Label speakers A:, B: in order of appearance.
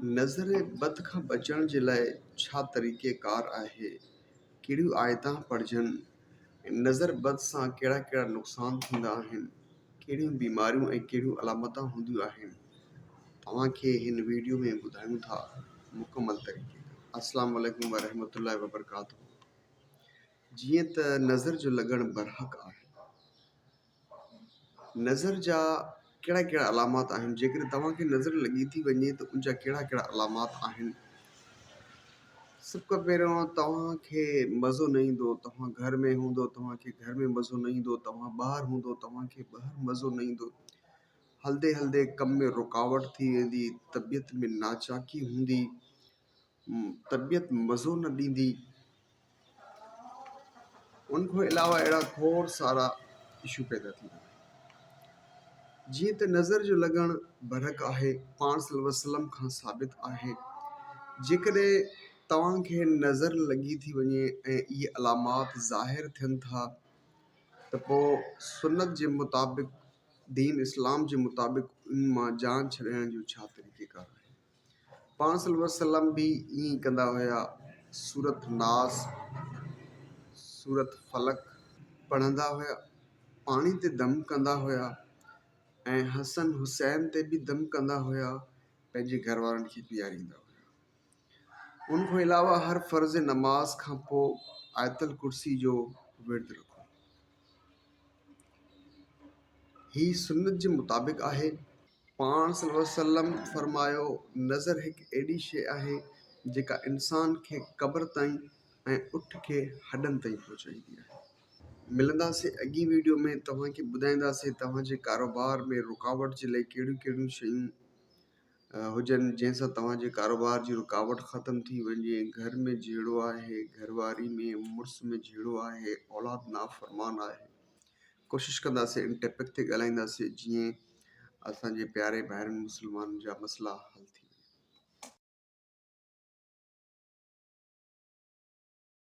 A: नज़र बद खां बचण जे लाइ छा तरीक़ेकार आहे? कहिड़ियूं आयतां पढ़जनि? नज़र बद सां कहिड़ा कहिड़ा नुक़सान थींदा आहिनि? कहिड़ियूं बीमारियूं ऐं कहिड़ियूं अलामतां हूंदियूं आहिनि? तव्हांखे हिन वीडियो में ॿुधायूं था मुकमल तरीक़े। अस्सलाम वालेकुम वरहमतुल्लाहि वबरकातुहू। जीअं त नज़र जो लॻणु बरहक़ आहे। नज़र जा कहिड़ा कहिड़ा अलामात आहिनि? जेकर तव्हांखे नज़र लॻी थी वञे त उनजा कहिड़ा कहिड़ा अलामात आहिनि? सभ खां पहिरियों तव्हांखे मज़ो न ईंदो। तव्हां घर में हूंदो, तव्हांखे घर में मज़ो न ईंदो। तव्हां ॿाहिरि हूंदो, तव्हांखे ॿाहिरि मज़ो न ईंदो। हलंदे हलंदे कम में रुकावट थी वेंदी, तबियत में नाचाकी हूंदी, तबियत मज़ो न ॾींदी। उनखां अलावा अहिड़ा खोड़ सारा इशू पैदा थींदा। जीअं त नज़र जो लॻणु बरहक़ आहे, पाण सल्लल्लाहु अलैहि वसल्लम खां साबित आहे। जेकॾहिं तव्हांखे नज़र लॻी थी वञे ऐं इहे अलामात ज़ाहिर थियनि था त पोइ सुन्नत जे मुताबिक़, दीन इस्लाम जे मुताबिक़ उन मां जान छॾण जो छा तरीक़ेकार आहे? पाण सल्लल्लाहु अलैहि वसल्लम बि ईअं ई कंदा हुया। सूरत नास, सूरत फलक पढ़ंदा हुया, पाणी ते दम कंदा हुया ऐं हसन हुसैन ते बि दम कंदा हुया, पंहिंजे घर वारनि खे पीआरींदा हुया। उनखां अलावा हर फ़र्ज़ नमाज खां पोइ आयतल कुर्सी जो विर्द रखो। ही सुन्नत जे मुताबिक़ आहे। पाण सल्लल्लाहु अलैहि वसल्लम फरमायो, नज़र हिकु अहिड़ी शइ आहे जेका इंसान खे क़ब्र ताईं ऐं उठ खे हॾनि ताईं पहुचाईंदी आहे। मिलंदासीं अॻी वीडियो में। तव्हांखे ॿुधाईंदासीं तव्हांजे कारोबार में रुकावट जे लाइ कहिड़ियूं कहिड़ियूं शयूं हुजनि जंहिंसां तव्हांजे कारोबार जी रुकावट ख़तमु थी वञे। घर में झेड़ो आहे, घरवारी में, मुड़ुस में झेड़ो आहे, औलाद नाफ़रमान आहे। कोशिशि कंदासीं इन टॉपिक ते ॻाल्हाईंदासीं जीअं असांजे प्यारे भाइरनि मुस्लमाननि जा मसइला हल थी।